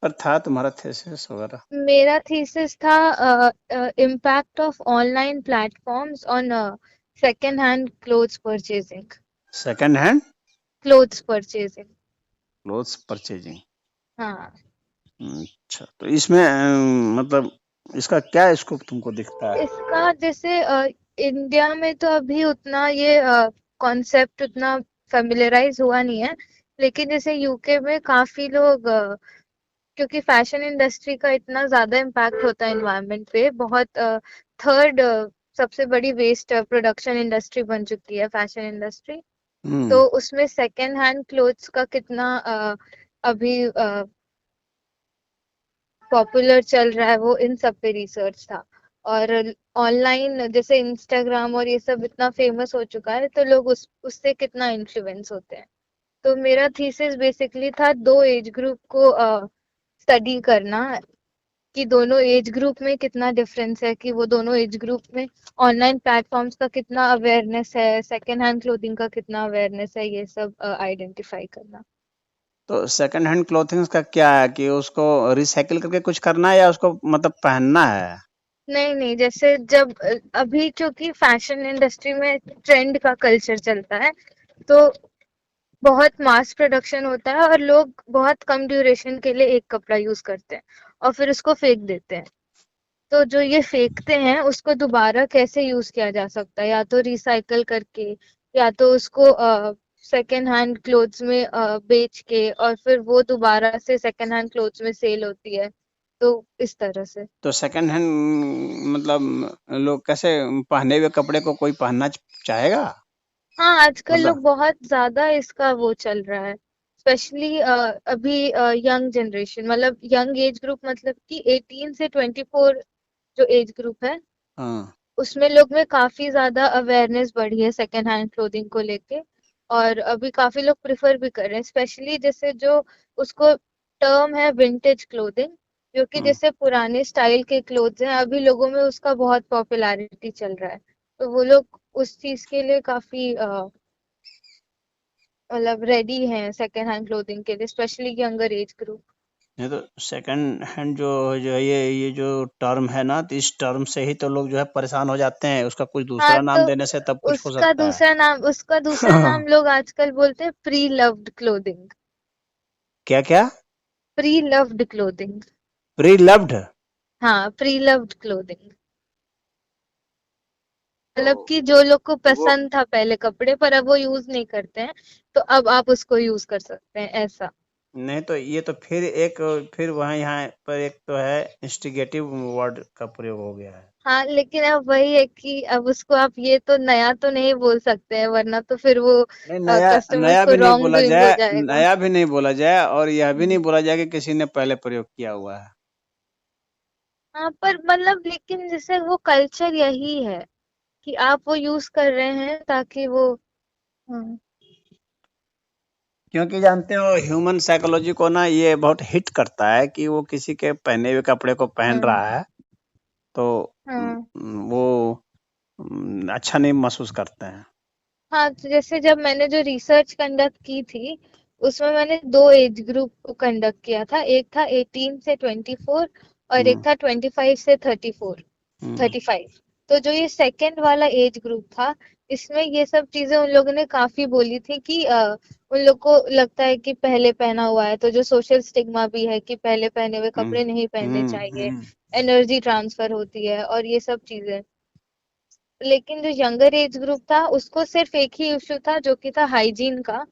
पर था तुम्हारा थीसिस वगैरह? मेरा थीसिस था impact of online platforms on second hand clothes purchasing. Second hand clothes purchasing. Clothes purchasing. हाँ। अच्छा, तो इसमें मतलब इसका क्या स्कोप तुमको दिखता है? इसका जैसे इंडिया में तो अभी उतना ये कॉन्सेप्ट उतना फेमिलियराइज हुआ नहीं है, लेकिन जैसे यूके में काफी लोग क्योंकि फैशन इंडस्ट्री का इतना ज्यादा इम्पैक्ट होता है एनवायरनमेंट पे, बहुत थर्ड सबसे बड़ी वेस्ट प्रोडक्शन इंडस्ट्री बन चुकी है फैशन इंडस्ट्री। हम्म। तो उसमें सेकेंड हैंड क्लोथ्स का कितना अभी पॉपुलर चल रहा है, वो इन सब पे रिसर्च था। और ऑनलाइन जैसे इंस्टाग्राम और ये सब इतना फेमस हो चुका है, तो लोग उससे कितना इन्फ्लुएंस होते हैं। तो मेरा थीसिस बेसिकली था दो एज ग्रुप को स्टडी करना, कि दोनों एज ग्रुप में कितना डिफरेंस है, कि वो दोनों एज ग्रुप में ऑनलाइन प्लेटफॉर्म्स का कितना अवेयरनेस है, सेकेंड हैंड क्लोथिंग का कितना अवेयरनेस है, ये सब आइडेंटिफाई करना। तो सेकंड हैंड क्लोथिंग्स का क्या है कि उसको रिसाइकिल करके कुछ करना है या उसको मतलब पहनना है? नहीं नहीं, जैसे जब अभी क्योंकि फैशन इंडस्ट्री में ट्रेंड का कल्चर चलता है, तो बहुत मास प्रोडक्शन होता है और लोग बहुत कम ड्यूरेशन के लिए एक कपड़ा यूज करते हैं और फिर उसको फेंक देते हैं। तो जो ये फेंकते हैं उसको दोबारा कैसे यूज किया जा सकता है, या तो रिसाइकल करके, या तो उसको सेकेंड हैंड क्लोथ्स में बेच के, और फिर वो दोबारा से सेकेंड हैंड क्लोथ्स में सेल होती है। तो इस तरह से। तो सेकंड हैंड मतलब लोग कैसे पहने हुए कपड़े को कोई पहनना चाहेगा? हाँ, आजकल लोग मतलब बहुत ज्यादा इसका वो चल रहा है, स्पेशली अभी यंग जनरेशन, मतलब यंग एज ग्रुप, मतलब कि 18 से 24 जो एज ग्रुप है, हाँ। उसमें लोग में काफी ज्यादा अवेयरनेस बढ़ी है सेकेंड हैंड क्लोथिंग को लेके। और अभी काफी लोग प्रिफर भी कर रहे हैं, स्पेशली जैसे जो उसको टर्म है विंटेज क्लोथिंग, जो कि हम्म। जैसे पुराने स्टाइल के क्लोथ्स हैं, अभी लोगों में उसका बहुत पॉपुलैरिटी चल रहा है। तो वो लोग उस चीज के लिए काफी मतलब रेडी हैं सेकेंड हैंड क्लोथिंग के लिए, स्पेशली यंगर एज ग्रुप। नहीं तो सेकंड हैंड जो है ये जो टर्म है ना, तो इस टर्म से ही तो लोग जो है परेशान हो जाते हैं, उसका कुछ हाँ, दूसरा तो नाम देने से तब कुछ हो उसका सकता है। दूसरा नाम उसका दूसरा नाम लोग आजकल बोलते हैं प्री लव्ड क्लोथिंग। क्या क्या? Pre loved clothing. Pre loved? हाँ, प्री लव्ड क्लोथिंग, तो मतलब कि जो लोग को वो पसंद था पहले कपड़े, पर अब वो यूज नहीं करते हैं, तो अब आप उसको यूज कर सकते हैं, ऐसा। नहीं तो ये तो फिर वहाँ यहाँ पर एक तो है इंस्टिगेटिव वर्ड का प्रयोग हो गया है। हाँ, लेकिन अब वही है कि अब उसको आप ये तो नया तो नहीं बोल सकते हैं, वरना तो फिर वो नहीं, नया कस्टमर्स नया को भी नहीं रॉन्ग बोला डूइंग हो जाए, जाएगा। नया भी नहीं बोला जाए और यह भी नहीं हम्म। बोला जाए कि किसी ने पहले प्रयोग किया हुआ है। हाँ, पर मतलब लेकिन जैसे वो कल्चर यही है कि आप वो यूज कर रहे हैं ताकि वो। हाँ। क्योंकि जानते हो ह्यूमन साइकोलॉजी को ना ये बहुत हिट करता है कि वो किसी के पहने हुए कपड़े को पहन हाँ। रहा है तो हाँ। वो अच्छा नहीं महसूस करते हैं। हाँ, तो जैसे जब मैंने जो रिसर्च कंडक्ट की थी, उसमें मैंने दो एज ग्रुप को कंडक्ट किया था, एक था 18 से 24 और एक हम्म। था 25 से 34, हम्म। 35। तो जो ये सेकंड वाला एज ग्रुप था, इसमें ये सब चीजें उन लोगों ने काफी बोली थी कि उन लोग को लगता है कि पहले पहना हुआ है, तो जो सोशल स्टिग्मा भी है कि पहले पहने हुए हम्म। कपड़े नहीं पहनने हम्म। चाहिए, हम्म। एनर्जी ट्रांसफर होती है और ये सब चीजें। लेकिन जो यंगर एज ग्रुप था, उसको सिर्फ एक ही इश्यू था, जो कि था हाइजीन का।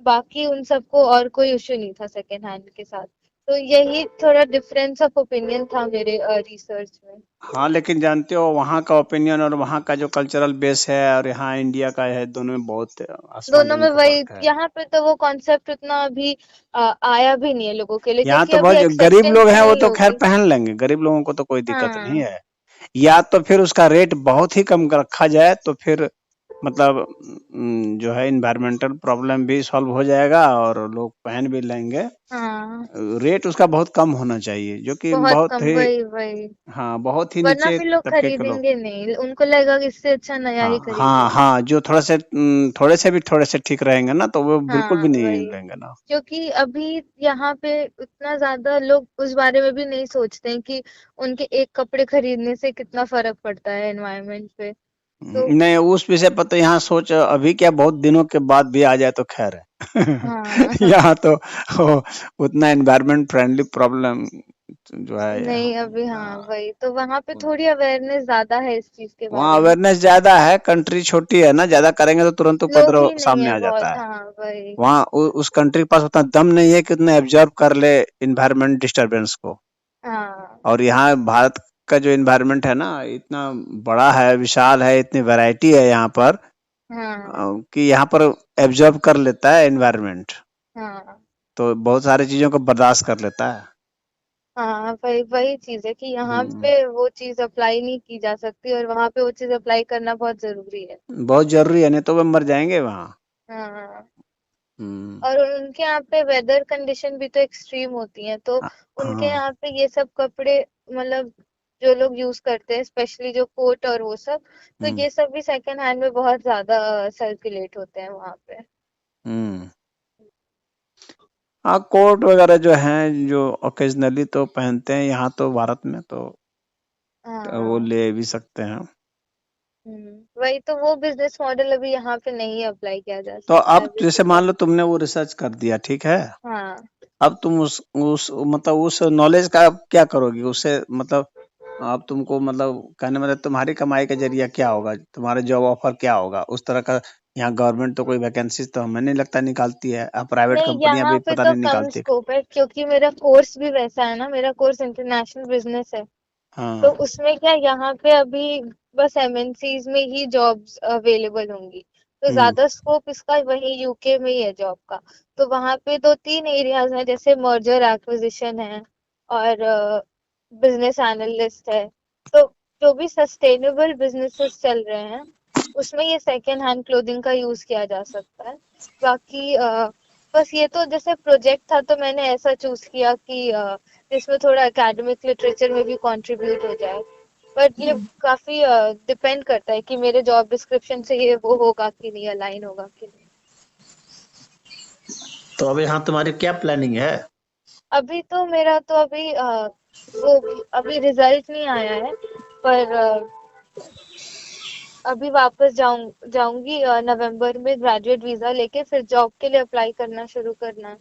बाकी उन सबको और कोई इश्यू नहीं था सेकेंड हैंड के साथ। तो यही थोड़ा डिफरेंस ऑफ ओपिनियन था मेरे रिसर्च में। हाँ, लेकिन जानते हो वहाँ का ओपिनियन और वहाँ का जो कल्चरल बेस है और यहाँ इंडिया का है, दोनों में बहुत आसमान दोनों जमीन में का वही, फर्क है। यहाँ पे तो वो कॉन्सेप्ट उतना अभी आया भी नहीं है लोगों के लिए, यहाँ क्योंकि तो अभी बहुत जो गरीब लोग एक्सेप्टेंस हैं वो नहीं तो खैर होगी। पहन लेंगे, गरीब लोगों को तो कोई दिक्कत नहीं हाँ। है। या तो फिर उसका रेट बहुत ही कम रखा जाए तो फिर मतलब जो है इन्वायरमेंटल प्रॉब्लम भी सॉल्व हो जाएगा और लोग पहन भी लेंगे। हाँ, रेट उसका बहुत कम होना चाहिए, जो कि बहुत बहुत कम, ही वही वही। हाँ, बहुत ही वरना नीचे फिर लोग तबके के लोग। खरीदेंगे नहीं, उनको लगेगा कि इससे अच्छा नया ही हाँ, खरीद हाँ, लेंगे। हाँ, जो थोड़े से ठीक रहेंगे ना, तो वो बिल्कुल भी हाँ, नहीं वही। लेंगे ना। क्योंकि अभी यहाँ पे उतना ज्यादा लोग उस बारे में भी नहीं सोचते हैं कि उनके एक कपड़े खरीदने से कितना फर्क पड़ता है एनवायरनमेंट पे। तो नहीं, उस विषय पर तो यहाँ सोच अभी क्या, बहुत दिनों के बाद भी आ जाए तो खैर है। हाँ यहाँ तो वो उतना एनवायरनमेंट फ्रेंडली प्रॉब्लम जो है नहीं, अभी हाँ अ, वही तो, वहां पे थोड़ी अवेयरनेस ज्यादा है इस चीज के वहाँ बारे में। अवेयरनेस ज्यादा है, कंट्री छोटी है ना, ज्यादा करेंगे तो तुरंत लोग उपद्रव ही नहीं सामने है आ जाता बहुत, है। हाँ वही। वहाँ उस कंट्री के पास उतना दम नहीं है कि उतना एब्जॉर्ब कर ले इन्वायरमेंट डिस्टरबेंस को। हाँ और यहाँ भारत का जो इन्वायरमेंट है ना, इतना बड़ा है, विशाल है, इतनी वैरायटी है यहाँ पर हाँ कि यहाँ पर एब्जॉर्ब कर लेता है एनवायरनमेंट, हाँ तो बहुत सारी चीजों को बर्दाश्त कर लेता है। हाँ, वही वही चीज है कि यहाँ हम्म, पे वो चीज अप्लाई नहीं की जा सकती और वहां पे वो चीज अप्लाई करना बहुत जरूरी है। बहुत जरूरी है, नहीं तो वे मर जाएंगे वहाँ। हाँ, हम्म, और उनके यहाँ पे वेदर कंडीशन भी तो एक्सट्रीम होती हैं, तो उनके हाँ। यहाँ पे ये सब कपड़े, मतलब जो लोग यूज करते हैं स्पेशली जो कोट और वो सब, तो हम्म, ये सब भी सेकंड हैंड में बहुत ज्यादा सर्कुलेट होते हैं वहां पे। हम्म। हाँ, कोट वगैरह जो हैं, जो ओकेजनली तो पहनते हैं यहाँ तो भारत में, तो वो हाँ। ले भी सकते हैं। वही तो, वो बिजनेस मॉडल अभी यहाँ पे नहीं अप्लाई किया जा तो सकता है अब जैसे बेसिकली। मान लो तुमने वो रिसर्च कर दिया, ठीक है। हाँ अब तुम उस मतलब उस नॉलेज का क्या करोगी उससे, मतलब अब तुमको, मतलब कहने मतलब तुम्हारी कमाई का जरिया क्या होगा, तुम्हारा जॉब ऑफर क्या होगा उस तरह का। यहाँ गवर्नमेंट तो कोई वैकेंसीज तो हमें नहीं लगता निकालती है, अब प्राइवेट नहीं, कंपनियां यहाँ भी पे पता तो नहीं कम निकालती। स्कोप है क्योंकि मेरा कोर्स भी वैसा है ना, मेरा कोर्स इंटरनेशनल बिजनेस है। तो हाँ। उसमें क्या, यहाँ पे अभी बस एमएनसीज में ही जॉब्स अवेलेबल होंगी। तो हम्म, ज्यादा स्कोप इसका वही यूके में ही है जॉब का। तो वहां पे दो तीन एरियाज हैं, जैसे मर्जर एक्विजिशन है और बिजनेस एनालिस्ट है। तो जो भी सस्टेनेबल बिजनेसेस चल रहे हैं उसमें ये सेकेंड हैंड क्लोथिंग का यूज किया जा सकता है। बाकी बस ये तो जैसे प्रोजेक्ट था तो मैंने ऐसा चूज किया कि जिसमें थोड़ा एकेडमिक लिटरेचर में भी कंट्रीब्यूट हो जाए। बट ये काफी डिपेंड करता है कि मेरे जॉब डिस्क्रिप्शन से ये वो होगा कि नहीं, अलाइन होगा कि नहीं। तो अभी हाँ, तुम्हारी क्या प्लानिंग है? अभी तो मेरा तो अभी वो अभी रिजल्ट नहीं आया है, पर अभी वापस जाऊंगी नवंबर में ग्रेजुएट वीजा लेके, फिर जॉब के लिए अप्लाई करना शुरू करना है।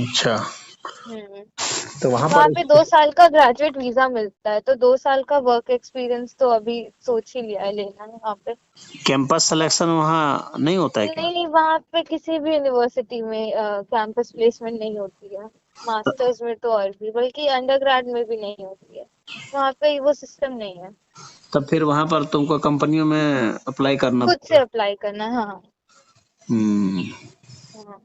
अच्छा, हम्म। तो वहां वहाँ पर पे 2 साल का ग्रेजुएट वीजा मिलता है, तो 2 साल का वर्क एक्सपीरियंस तो अभी सोच ही लिया है लेना है वहाँ पे। कैंपस सिलेक्शन वहाँ नहीं होता है क्या? नहीं नहीं, वहाँ पे किसी भी यूनिवर्सिटी में कैंपस प्लेसमेंट नहीं होती है। मास्टर्स में तो और भी, बल्कि अंडरग्रेड में भी नहीं होती है। वहाँ पे वो सिस्टम नहीं है। तब फिर वहां पर तुमको कंपनियों में अप्लाई करना खुद से पड़ेगा। अप्लाई करना है, हाँ। हम्म, हाँ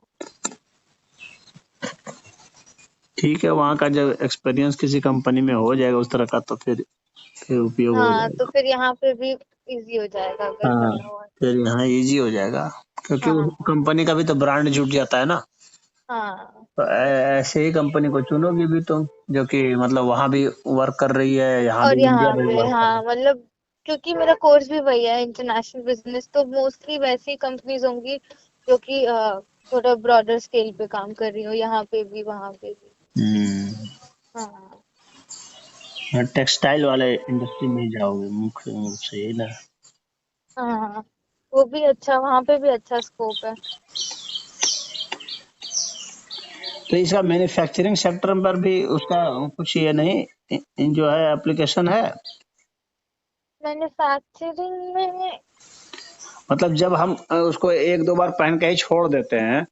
ठीक है, वहाँ का जब एक्सपीरियंस किसी कंपनी में हो जाएगा उस तरह का, तो फिर उपयोग हो हाँ, तो जाएगा। फिर यहाँ पे भी इजी हो जाएगा अगर हाँ, करना हुआ तो। फिर यहाँ इजी हो जाएगा, क्योंकि उस हाँ कंपनी का भी तो ब्रांड जुट जाता है ना। हाँ, तो ऐसे ही कंपनी को चुनोगी भी तुम, जो कि मतलब वहां भी वर्क कर रही है, यहाँ और भी इंडिया यहाँ में भी पे वर्क कर रही हाँ, मतलब क्योंकि मेरा कोर्स भी वही है इंटरनेशनल बिजनेस, तो मोस्टली वैसी कंपनीज होंगी जो कि थोड़ा ब्रॉडर स्केल पे काम कर रही हो, यहाँ पे भी वहाँ पे भी। है। हम्म। हाँ हाँ, टेक्सटाइल वाले इंडस्ट्री में ही जाओगे मुख्य रूप से, यही ना? हाँ, वो भी अच्छा, वहाँ पे भी अच्छा स्कोप है। तो इसका मैन्युफैक्चरिंग सेक्टर पर भी उसका कुछ ये नहीं, जो है एप्लीकेशन है। मैन्युफैक्चरिंग में, मतलब जब हम उसको एक दो बार पहन के ही छोड़ देते हैं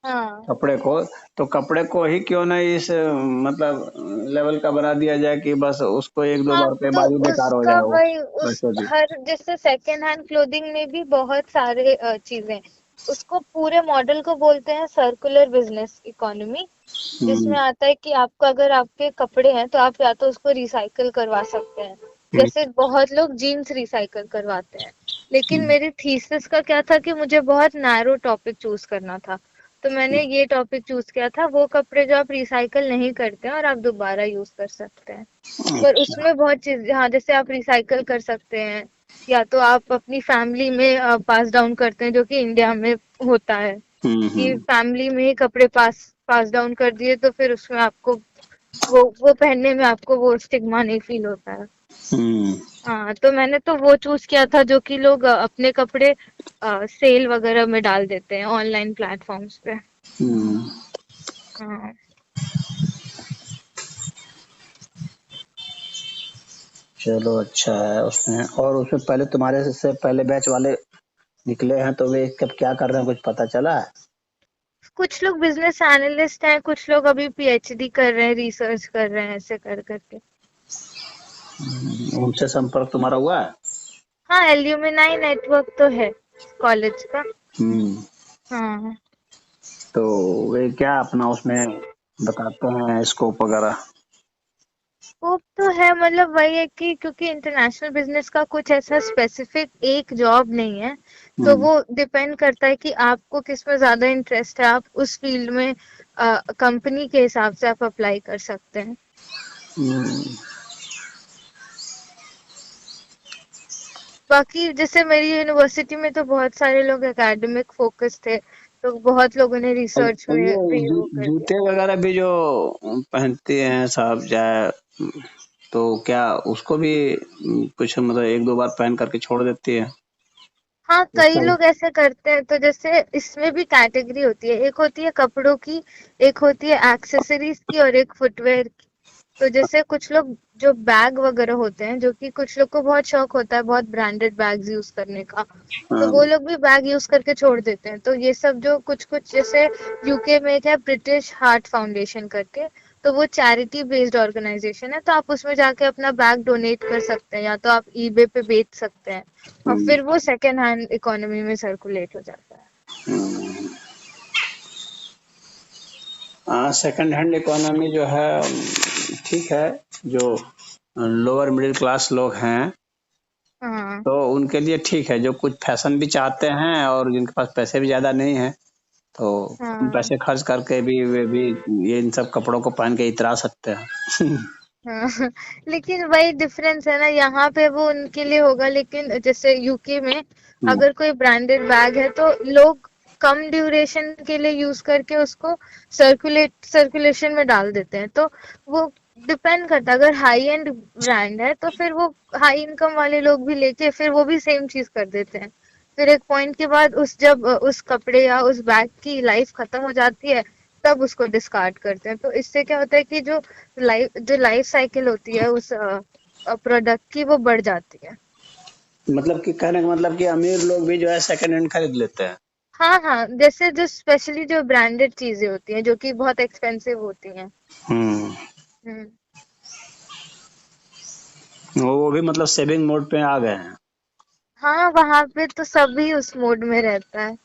हाँ कपड़े को, तो कपड़े को ही क्यों ना इस मतलब लेवल का बना दिया जाए कि बस उसको एक दो हाँ, बार के तो बाद ही बेकार हो उसका जाए वो। वही उस वैसे भी। हर जैसे सेकेंड हैंड क्लोथिंग में भी बहुत सारे चीजें, उसको पूरे मॉडल को बोलते हैं सर्कुलर बिजनेस इकोनॉमी। जिसमें हम्म, आता है कि आपका अगर आपके कपड़े हैं तो आप या तो उसको रिसाइकल करवा सकते हैं। जैसे बहुत लोग जीन्स रिसाइकल करवाते हैं, लेकिन हम्म, मेरी थीसिस का क्या था कि मुझे बहुत नैरो टॉपिक चूज करना था। तो मैंने ये टॉपिक चूज किया था, वो कपड़े जो आप रिसाइकल नहीं करते हैं और आप दोबारा यूज कर सकते हैं। पर अच्छा। उसमें बहुत चीज, हाँ, जैसे आप रिसाइकल कर सकते हैं, या तो आप अपनी फैमिली में पास डाउन करते हैं, जो कि इंडिया में होता है कि हम्म। फैमिली में ही कपड़े पास पास डाउन कर दिए, तो फिर उसमें आपको वो पहनने में आपको वो स्टिग्मा नहीं फील होता है। हम्म। हाँ, तो मैंने तो वो चूज किया था जो कि लोग अपने कपड़े सेल वगैरह में डाल देते हैं ऑनलाइन प्लेटफॉर्म्स पे। हम्म। हाँ। चलो अच्छा है उसमें। और उसमें पहले तुम्हारे से पहले बैच वाले निकले हैं तो वे कब क्या कर रहे हैं, कुछ पता चला है? कुछ लोग बिजनेस एनालिस्ट हैं, कुछ लोग अभी पीएचडी कर रहे हैं, रिसर्च कर रहे हैं, ऐसे कर करके। उनसे संपर्क तुम्हारा हुआ है? हाँ, एल्यूमिनाई नेटवर्क तो है कॉलेज का। हम्म। हाँ। तो वे क्या अपना उसमें बताते हैं स्कोप वगैरह? स्कोप तो है, मतलब वही है कि क्योंकि इंटरनेशनल बिजनेस का कुछ ऐसा स्पेसिफिक एक जॉब नहीं है, तो हम्म। वो डिपेंड करता है कि आपको किस में ज्यादा इंटरेस्ट है, आप उस फील्ड में कंपनी के हिसाब से आप अप्लाई कर सकते हैं। हम्म। बाकी जैसे मेरी यूनिवर्सिटी में तो बहुत सारे लोग एकेडमिक फोकस थे, तो बहुत लोगों ने रिसर्च और में ये भी वो कर दिया। जूते वगैरह भी जो पहनते हैं साहब जाए, तो क्या उसको भी कुछ मतलब एक दो बार पहन करके छोड़ देती है? हाँ, कई उसका लोग ऐसे करते हैं। तो जैसे इसमें भी कैटेगरी होती है, एक होती है कपड़ों की, एक होती है एक्सेसरीज की, और एक फुटवेयर की। तो जैसे कुछ लोग जो बैग वगैरह होते हैं, जो कि कुछ लोग को बहुत शौक होता है बहुत ब्रांडेड बैग्स यूज करने का, तो हाँ। वो लोग भी बैग यूज करके छोड़ देते हैं। तो ये सब जो कुछ कुछ, जैसे यूके में एक है ब्रिटिश हार्ट फाउंडेशन करके, तो वो चैरिटी बेस्ड ऑर्गेनाइजेशन है, तो आप उसमें जाके अपना बैग डोनेट कर सकते हैं, या तो आप ईबे पे बेच सकते हैं, और हम्म। फिर वो सेकेंड हैंड इकोनॉमी में सर्कुलेट हो जाता है। हम्म। हाँ, सेकंड हैंड इकोनॉमी जो है ठीक है। जो लोअर मिडिल क्लास लोग हैं हाँ। तो उनके लिए ठीक है, जो कुछ फैशन भी चाहते हैं और जिनके पास पैसे भी ज्यादा नहीं है तो कम हाँ। पैसे खर्च करके भी वे भी ये इन सब कपड़ों को पहन के इतरा सकते हैं। हाँ। लेकिन वही डिफरेंस है ना, यहाँ पे वो उनके लिए होगा, लेकिन जैसे यूके में हम्म। अगर कोई ब्रांडेड बैग है तो लोग कम ड्यूरेशन के लिए यूज करके उसको सर्कुलेशन में डाल देते हैं। तो वो डिपेंड करता है, अगर हाई एंड ब्रांड है तो फिर वो हाई इनकम वाले लोग भी लेके फिर वो भी सेम चीज कर देते हैं। फिर एक पॉइंट के बाद जब उस कपड़े या उस बैग की लाइफ खत्म हो जाती है, तब उसको डिस्कार्ड करते हैं। तो इससे क्या होता है कि जो लाइफ साइकिल होती है उस प्रोडक्ट की, वो बढ़ जाती है। मतलब कि कहने का मतलब कि अमीर लोग भी जो है सेकंड हैंड खरीद लेते हैं। हाँ, हाँ, जैसे जो स्पेशली जो ब्रांडेड चीजें होती हैं जो कि बहुत एक्सपेंसिव होती हैं। हम्म। हम्म। वो भी मतलब सेविंग मोड पे आ गए हैं। हाँ, वहां पे तो सभी उस मोड में रहता है,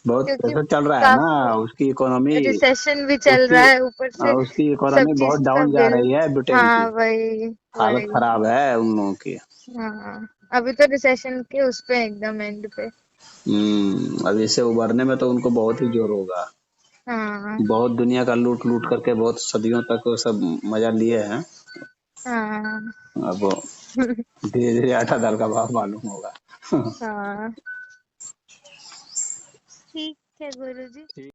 बहुत क्योंकि पैसा चल रहा है ना काफी उसकी इकोनॉमी। रिसेशन भी चल उसकी रहा है, ऊपर से उसकी सब इकोनॉमी चीज बहुत का डाउन जा बिल। रही है ब्रिटेन हाँ, की। वही हालत वही। खराब है उन लोगों की। हाँ, अभी तो रिसेशन के उस पे एकदम एंड पे। अब इसे उबरने में तो उनको बहुत ही जोर होगा। हाँ। बहुत दुनिया का लूट लूट करके बहुत सदियों तक वो सब मजा लिए हैं। हाँ। अब धीरे धीरे आटा दाल का भाव मालूम होगा। हाँ। ठीक है गुरु जी।